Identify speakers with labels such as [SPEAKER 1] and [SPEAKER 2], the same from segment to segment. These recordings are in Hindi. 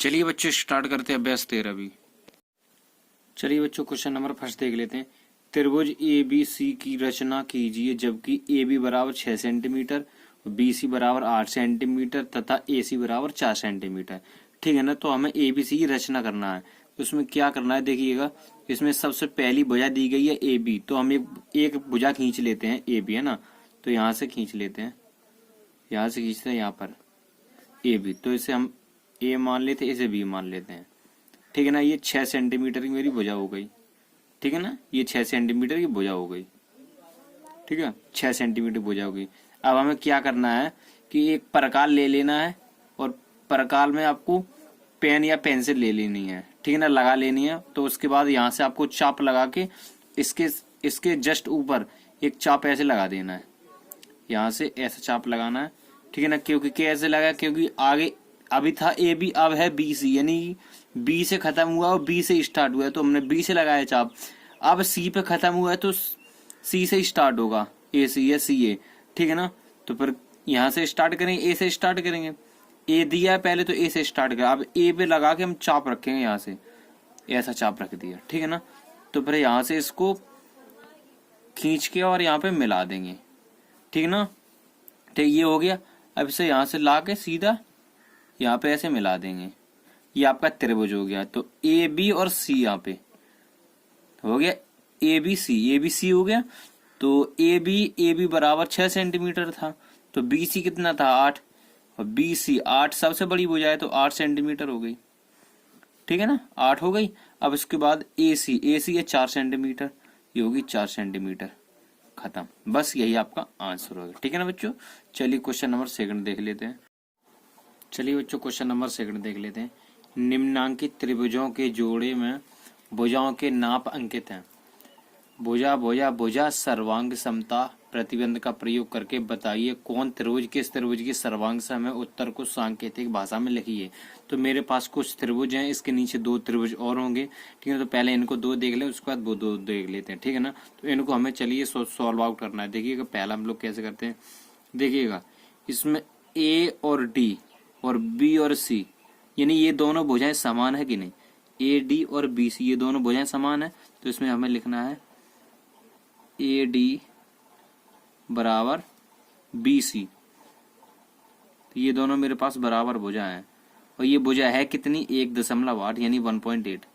[SPEAKER 1] चलिए बच्चों स्टार्ट करते हैं अभ्यास 13 भी। चलिए बच्चों क्वेश्चन नंबर फर्स्ट देख लेते हैं। त्रिभुज ए बी सी की रचना कीजिए जबकि ए बी बराबर 6 सेंटीमीटर, बी सी बराबर 8 सेंटीमीटर तथा ए सी बराबर 4 सेंटीमीटर। ठीक है ना। तो हमें ए बी सी की रचना करना है। उसमें क्या करना है देखिएगा। इसमें सबसे पहली भुजा दी गई है ए बी, तो हम एक भुजा खींच लेते हैं ए बी, है ना। तो यहाँ से खींच लेते हैं, यहाँ से खींचते हैं यहाँ पर ए बी। तो इसे हम ए मान लेते हैं, इसे बी मान लेते हैं। ठीक है ना। ये 6 सेंटीमीटर की मेरी भुजा हो गई। ठीक है ना। ये 6 सेंटीमीटर की भुजा हो गई। ठीक है, 6 सेंटीमीटर भुजा हो गई। अब हमें क्या करना है कि एक परकाल ले लेना है और परकाल में आपको पेन या पेंसिल ले लेनी है। ठीक है ना, लगा लेनी है। तो उसके बाद यहाँ से आपको चाप लगा के इसके जस्ट ऊपर एक चाप ऐसे लगा देना है। यहाँ से ऐसा चाप लगाना है। ठीक है ना। क्योंकि कैसे लगा, क्योंकि आगे अभी था ए बी, अब है बी सी, यानी बी से खत्म हुआ और बी से स्टार्ट हुआ है, तो हमने बी से लगाया चाप। अब सी पे खत्म हुआ है तो सी से स्टार्ट होगा, ए सी या सी ए। ठीक है ना। तो फिर यहाँ से स्टार्ट करेंगे, ए से स्टार्ट करेंगे। ए दिया है पहले तो ए से स्टार्ट करें। अब ए पे लगा के हम चाप रखेंगे, यहाँ से ऐसा चाप रख दिया। ठीक है ना। तो फिर यहाँ से इसको खींच के और यहाँ पे मिला देंगे। ठीक है ना। ठीक, ये हो गया। अब इसे यहाँ से ला के सीधा यहाँ पे ऐसे मिला देंगे। ये आपका त्रिभुज हो गया। तो ए बी और सी यहाँ पे हो गया, ए बी सी हो गया। तो ए बी बराबर 6 सेंटीमीटर था, तो बी सी कितना था 8, और बी सी 8 सबसे बड़ी भुजा है तो 8 सेंटीमीटर हो गई। ठीक है ना, 8 हो गई। अब इसके बाद ए सी है 4 सेंटीमीटर, ये होगी 4 सेंटीमीटर। खत्म, बस यही आपका आंसर होगा। ठीक है ना बच्चों। चलिए क्वेश्चन नंबर सेकंड देख लेते हैं। चलिए बच्चों क्वेश्चन नंबर सेकंड देख लेते हैं। निम्नांकित त्रिभुजों के जोड़े में भुजाओं के नाप अंकित हैं। भुजा सर्वांग समता प्रतिबंध का प्रयोग करके बताइए कौन त्रिभुज किस त्रिभुज की सर्वांग सम है। उत्तर को सांकेतिक भाषा में लिखिए। तो मेरे पास कुछ त्रिभुज हैं, इसके नीचे 2 त्रिभुज और होंगे। ठीक है, तो पहले इनको 2 देख लें, उसके बाद वो 2 देख लेते हैं। ठीक है ना। तो इनको हमें चलिए सॉल्व आउट करना है। देखिएगा पहला हम लोग कैसे करते हैं। देखिएगा इसमें ए और डी और बी और सी, यानी ये दोनों भुजाएं समान है कि नहीं। ए डी और बी सी ये दोनों भुजाएं समान है, तो इसमें हमें लिखना है ए डी बराबर बी सी। तो ये दोनों मेरे पास बराबर भुजा है, और ये भुजा है कितनी 1.8 यानी 1.8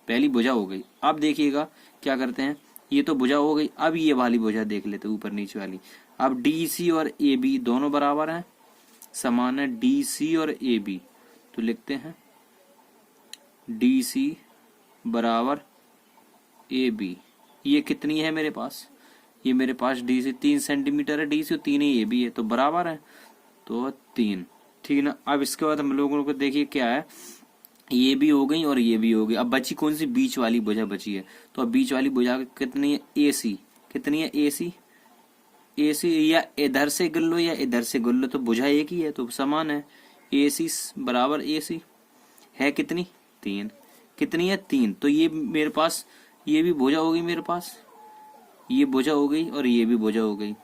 [SPEAKER 1] पहली भुजा हो गई। अब देखिएगा क्या करते हैं, ये तो भुजा हो गई। अब ये वाली भुजा देख लेते ऊपर नीचे वाली। अब डी सी और ए बी दोनों बराबर हैं, समान है डी सी और ए बी। तो लिखते हैं डी सी बराबर ए बी। ये कितनी है मेरे पास, ये मेरे पास डी सी 3 सेंटीमीटर है, डी सी 3 ही ए बी है, तो बराबर है, तो 3। ठीक है ना। अब इसके बाद हम लोगों को देखिए क्या है, ये भी हो गई और ये भी हो गई। अब बची कौन सी, बीच वाली भुजा बची है। तो अब बीच वाली भुजा कितनी है, ए सी कितनी है, ए सी या इधर से गिन लो या इधर से गिन लो, तो भुजा एक ही है तो समान है। ए सी बराबर ए सी है कितनी 3, कितनी है 3। तो ये मेरे पास ये भी भुजा हो गई, मेरे पास ये भुजा हो गई और ये भी भुजा हो गई,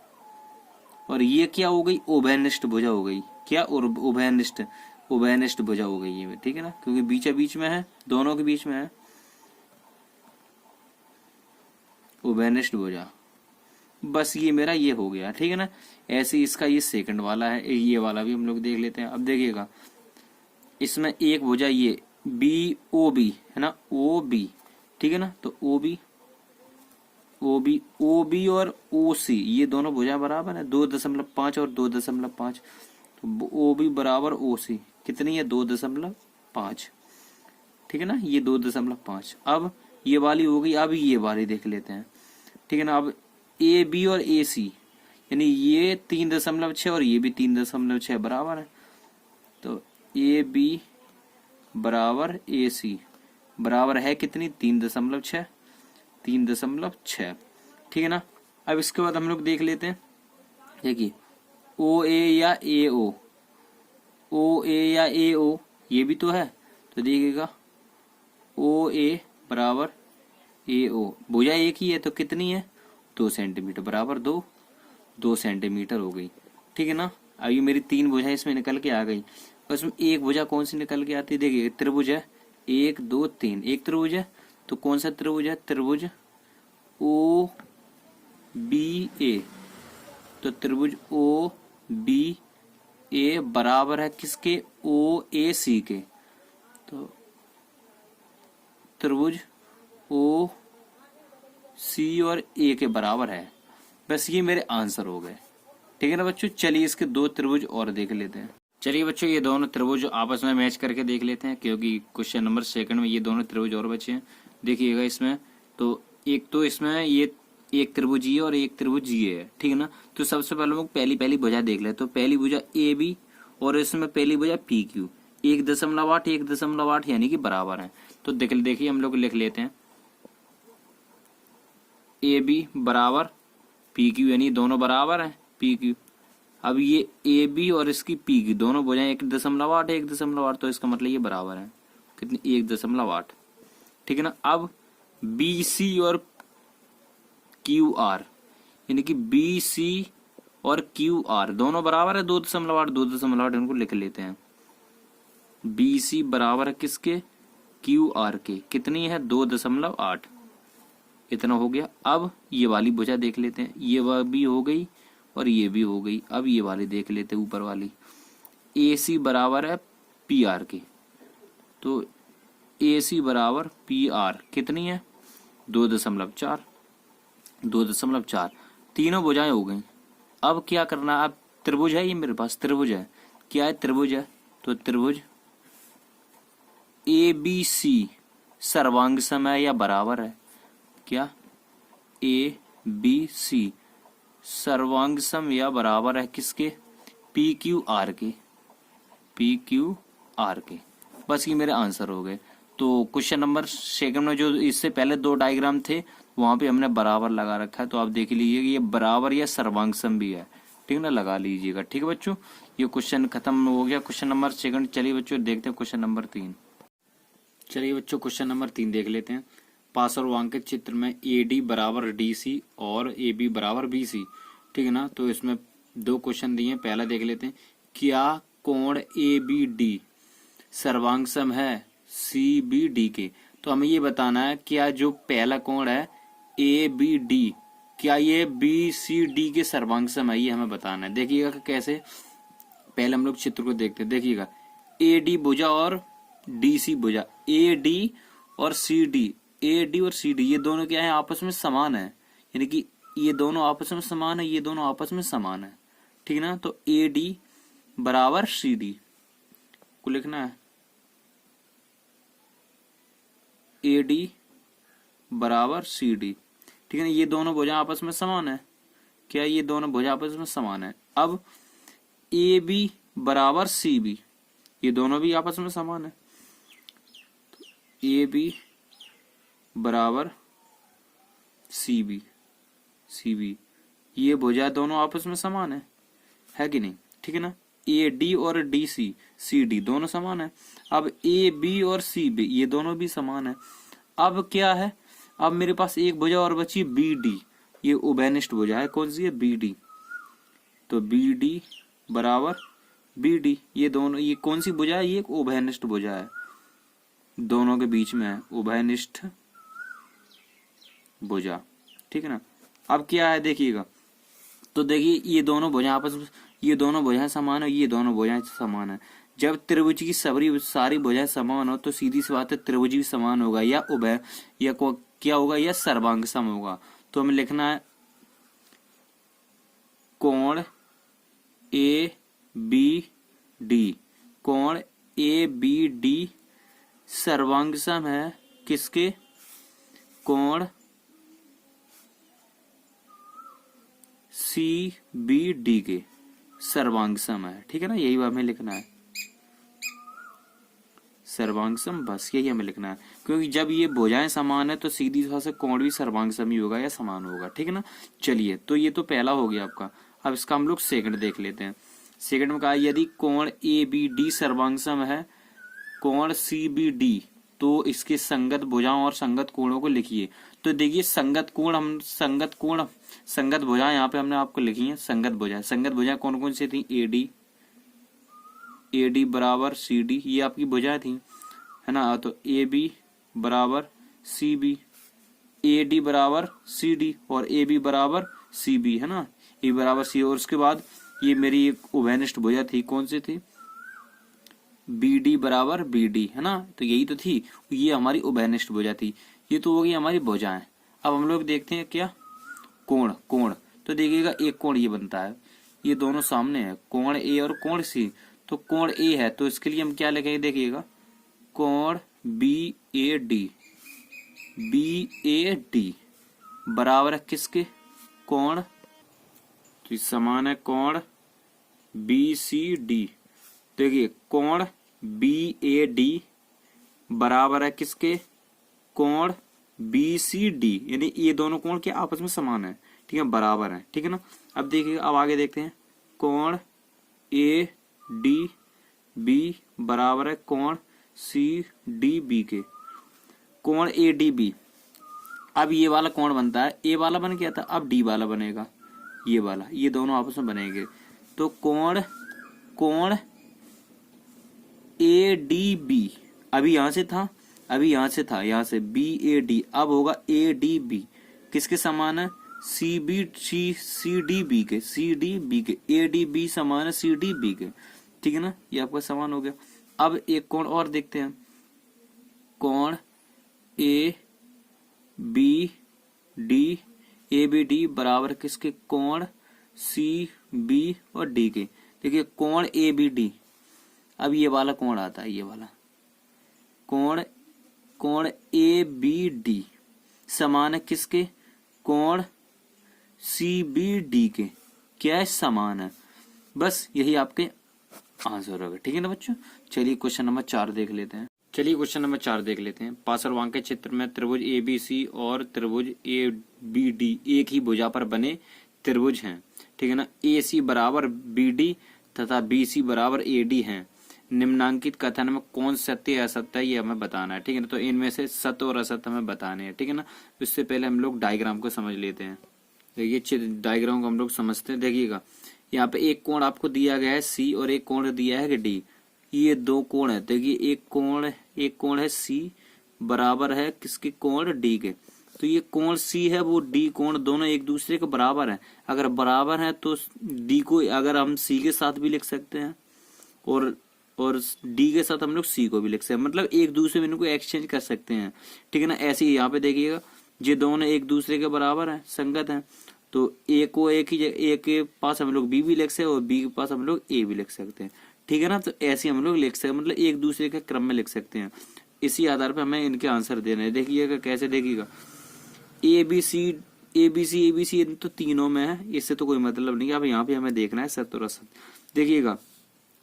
[SPEAKER 1] और ये क्या हो गई, उभयनिष्ठ भुजा हो गई। क्या, उभयनिष्ठ भुजा हो गई ये। ठीक है ना, क्योंकि बीच में है, दोनों के बीच में है उभयनिष्ठ भुजा। बस ये मेरा ये हो गया। ठीक है ना। ऐसे इसका ये सेकंड वाला है, ये वाला भी हम लोग देख लेते हैं। अब देखिएगा इसमें एक भुजा ये बी ओ बी है ना, ओ बी। ठीक है ना। तो ओ बी और ओ सी ये दोनों भुजा बराबर है, 2.5 और 2.5। तो ओ बी बराबर ओ सी कितनी है 2.5। ठीक है ना, ये 2.5। अब ये वाली हो गई। अब ये वाली देख लेते हैं। ठीक है ना। अब ए बी और ए सी, यानी ये 3.6 और ये भी 3.6 बराबर है। तो ए बी बराबर ए सी बराबर है कितनी 3.6। ठीक है ना। अब इसके बाद हम लोग देख लेते हैं। देखिए ओ ए या ए ओ ये भी तो है। तो देखिएगा ओ ए बराबर ए ओ, भुजा एक ही है तो कितनी है 2 सेंटीमीटर बराबर 2 सेंटीमीटर हो गई। ठीक है ना। अब ये मेरी 3 भुजाएं इसमें निकल के आ गई। और इसमें एक भुजा कौन सी निकल के आती है, देखिए त्रिभुज है 1 2 3, एक त्रिभुज है, तो कौन सा त्रिभुज है, त्रिभुज ओ बी ए। तो त्रिभुज ओ बी ए बराबर है किसके, ओ ए सी के। तो त्रिभुज ओ सी और ए के बराबर है। बस ये मेरे आंसर हो गए, ठीक है ना बच्चों। चलिए इसके दो त्रिभुज और देख लेते हैं। चलिए बच्चों ये दोनों त्रिभुज आपस में मैच करके देख लेते हैं, क्योंकि क्वेश्चन नंबर सेकंड में ये दोनों त्रिभुज और बचे हैं। देखिएगा इसमें तो एक तो इसमें ये एक त्रिभुज ये और एक त्रिभुज ये है, ठीक है ना। तो सबसे पहले हम पहली भुजा देख ले। तो पहली भुजा ए बी और इसमें पहली भुजा पी क्यू, 1.8 1.8 यानी कि बराबर है। तो देखिए हम लोग लिख लेते हैं ए बी बराबर पी क्यू, यानी दोनों बराबर है पी क्यू। अब ये ए बी और इसकी पी की दोनों भुजाएं 1.8 1.8, तो इसका मतलब ये बराबर है कितनी, 1.8, ठीक है ना। अब बी सी और क्यू आर, यानी कि बी सी और क्यू आर दोनों बराबर है 2.8 इनको लिख लेते हैं। बी सी बराबर है किसके, क्यू आर के, कितनी है 2.8, इतना हो गया। अब ये वाली भुजा देख लेते हैं, ये भी हो गई और ये भी हो गई। अब ये वाली देख लेते हैं ऊपर वाली, ए सी बराबर है पी आर के। तो ए सी बराबर पी आर कितनी है 2.4, तीनों भुजाएं हो गई। अब क्या करना है, अब त्रिभुज है, ये मेरे पास त्रिभुज है, क्या है त्रिभुज है, तो त्रिभुज ए बी सी सर्वांग सम है या बराबर है, क्या ए बी सी सर्वांग सम या बराबर है किसके, पी क्यू आर के, पी क्यू आर के। बस ये मेरे आंसर हो गए। तो क्वेश्चन नंबर सेकंड में जो इससे पहले दो डायग्राम थे वहां पे हमने बराबर लगा रखा है, तो आप देख लीजिए कि ये बराबर या सर्वांग सम भी है, ठीक है ना, लगा लीजिएगा। ठीक है बच्चों, ये क्वेश्चन खत्म हो गया क्वेश्चन नंबर सेकंड। चलिए बच्चों देखते हैं क्वेश्चन नंबर 3। चलिए बच्चों क्वेश्चन नंबर 3 देख लेते हैं। पार्श्ववांकित चित्र में ए डी बराबर डी सी और ए बी बराबर बी सी, ठीक है ना। तो इसमें दो क्वेश्चन दिए हैं, पहला देख लेते हैं, क्या कोण ए बी डी सर्वांग सम है सी बी डी के। तो हमें ये बताना है क्या जो पहला कोण है ए बी डी, क्या ये बी सी डी के सर्वांग सम है, ये हमें बताना है। देखिएगा कि कैसे, पहले हम लोग चित्र को देखते हैं। देखिएगा ए डी भुजा और डी सी भुजा, ए डी और सी डी, ए डी और सी डी ये दोनों क्या है, आपस में समान है, यानी कि ये दोनों आपस में समान है, ये दोनों आपस में समान है, ठीक है ना। तो ए डी बराबर सी डी को लिखना है, ए डी बराबर सी डी, ठीक है ना। ये दोनों भुजा आपस में समान है, क्या ये दोनों भुजा आपस में समान है। अब ए बी बराबर सी बी, ये दोनों भी आपस में समान है, ए बी बराबर सी बी, सी बी ये भुजा दोनों आपस में समान है कि नहीं, ठीक है ना। ए डी और डी सी सी डी दोनों समान है। अब ए बी और सी बी ये दोनों भी समान है। अब क्या है, अब मेरे पास एक भुजा और बची बी डी, ये उभयनिष्ठ भुजा है, कौन सी है, बी डी। तो बी डी बराबर बी डी, ये दोनों, ये कौन सी भुजा है, ये एक उभयनिष्ठ भुजा है, दोनों के बीच में है उभयनिष्ठ भुजा, ठीक है ना। अब क्या है देखिएगा, तो देखिए ये दोनों भुजाएं आपस में, ये दोनों भुजाएं समान है, ये दोनों भुजाएं समान है। जब त्रिभुज की सारी भुजाएं समान हो तो सीधी सी बात है त्रिभुज भी समान होगा, या उभय या क्या होगा, या सर्वांग सम होगा। तो हमें लिखना है कोण ए बी डी, कोण ए बी डी सर्वांग सम है किसके, कोण सी बी डी के सर्वांग सम है, ठीक है ना। यही हमें लिखना है सर्वांग सम, बस यही हमें लिखना है, क्योंकि जब ये भुजाएं समान है तो सीधी तरह से कोण भी सर्वांग सम ही होगा या समान होगा, ठीक है ना। चलिए तो ये तो पहला हो गया आपका। अब इसका हम लोग सेकंड देख लेते हैं। सेकंड में कहा यदि कोण ए बी डी सर्वांग सम है कोण सी बी डी, तो इसके संगत भुजाओं और संगत कोणों को लिखिए। तो देखिए संगत भुजाएं यहाँ पे हमने आपको लिखी है, संगत भुजाएं कौन कौन सी थी, ए डी ए डी बराबर सी डी, ये आपकी भुजाएं थी, है ना। तो ए बी बराबर सी बी, ए डी बराबर सी डी और ए बी बराबर सी बी, है ना, ए बराबर सी। और उसके बाद ये मेरी एक उभयनिष्ठ भुजा थी, कौन सी थी, बी डी बराबर बी डी, है ना। तो यही तो थी, ये हमारी उभयनिष्ठ भुजा थी। ये तो हो गई हमारी भुजाएं। अब हम लोग देखते हैं क्या, कोण। कोण तो देखिएगा एक कोण ये बनता है, ये दोनों सामने है, कोण ए और कोण सी। तो कोण ए है तो इसके लिए हम क्या लिखेंगे, देखिएगा कोण B A D, B A D बराबर है किसके, कोण, तो समान है कोण बी सी डी। देखिए कोण बी ए डी बराबर है किसके, कोण बी सी डी, यानी ये दोनों कोण के आपस में समान है, ठीक है, बराबर है, ठीक है ना। अब देखिए, अब आगे देखते हैं, कोण ए डी बी बराबर है कोण सी डी बी के, कोण ए डी बी। अब ये वाला कोण बनता है, ए वाला बन गया था, अब डी वाला बनेगा, ये वाला, ये दोनों आपस में बनेंगे। तो कोण ए डी बी, अभी यहां से था, अभी यहां से था, यहां से बी ए डी, अब होगा ए डी बी, किसके समान है, C B C D B के, सी डी बी के, ए डी बी समान है सी डी बी के, ठीक है ना, ये आपका समान हो गया। अब एक कोण और देखते हैं, कोण A B D, A B D बराबर किसके, कोण सी बी और डी के। देखिए कोण ए बी डी, अब ये वाला कोण आता है, ये वाला कोण ए बी डी समान है किसके, कोण सी बी डी के, क्या है, समान है। बस यही आपके आंसर होगा, ठीक है ना बच्चों। चलिए क्वेश्चन नंबर 4 देख लेते हैं। पार्श्ववांके चित्र में त्रिभुज ए बी सी और त्रिभुज ए बी डी एक ही भुजा पर बने त्रिभुज हैं, ठीक है ना। ए सी बराबर बी डी तथा बी सी बराबर ए डी है। निम्नांकित कथन में कौन सत्य असत्य है ये हमें बताना है, ठीक है ना। तो इनमें से सत्य और असत्य हमें बताने हैं, ठीक है ना। इससे पहले हम लोग डायग्राम को समझ लेते हैं। देखिए डायग्राम को हम लोग समझते हैं। देखिएगा यहाँ पे एक कोण आपको दिया गया है सी और एक कोण दिया है डी, ये दो कोण है। देखिए एक कोण है सी बराबर है किसके, कोण डी के। तो ये कोण सी है, वो डी कोण, दोनों एक दूसरे के बराबर है। अगर बराबर है तो डी को अगर हम सी के साथ भी लिख सकते हैं और डी के साथ हम लोग सी को भी लिख सकते हैं, मतलब एक दूसरे में इनको एक्सचेंज कर सकते हैं, ठीक है ना। ऐसे ही यहाँ पे देखिएगा, ये दोनों एक दूसरे के बराबर है, संगत है। तो ए को एक के पास हम लोग बी भी लिख सकते हैं और बी के पास हम लोग ए भी लिख सकते हैं, ठीक है ना। तो ऐसे हम लोग लिख सकते हैं, मतलब एक दूसरे के क्रम में लिख सकते हैं। इसी आधार पर हमें इनके आंसर देने हैं। देखिएगा कैसे, देखिएगा ए बी सी तो तीनों में है, इससे तो कोई मतलब नहीं। अब यहाँ पे हमें देखना है सत्य और असत्य। देखिएगा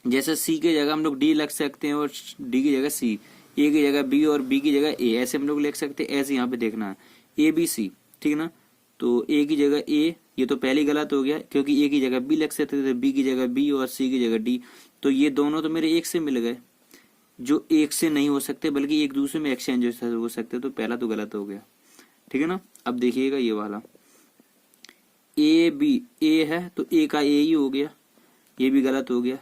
[SPEAKER 1] जैसे सी की जगह हम लोग डी लिख सकते हैं और डी की जगह सी, ए की जगह बी और बी की जगह ए, ऐसे हम लोग लिख सकते हैं। ऐसे यहाँ पे देखना है ए बी सी, ठीक है ना। तो ए की जगह ए, ये तो पहले गलत हो गया क्योंकि ए की जगह बी लिख सकते थे, बी की जगह बी और सी की जगह डी। तो ये दोनों तो मेरे एक से मिल गए, जो एक से नहीं हो सकते बल्कि एक दूसरे में एक्सचेंज हो सकते, तो पहला तो गलत हो गया, ठीक है ना। अब देखिएगा ये वाला ए बी, ए है तो ए का ए ही हो गया, ये भी गलत हो गया।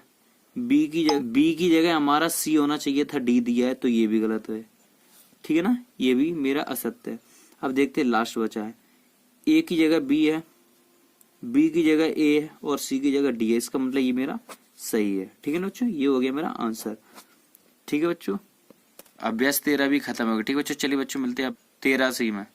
[SPEAKER 1] बी की जगह हमारा सी होना चाहिए था, डी दिया है तो ये भी गलत है, ठीक है ना, ये भी मेरा असत्य है। अब देखते हैं लास्ट बचा है, ए की जगह बी है, बी की जगह ए है और सी की जगह डी है, इसका मतलब ये मेरा सही है, ठीक है ना बच्चों। ये हो गया मेरा आंसर, ठीक है बच्चों। अभ्यास 13 भी खत्म हो गया, ठीक है बच्चों। चलिए बच्चों मिलते हैं अब 13 में।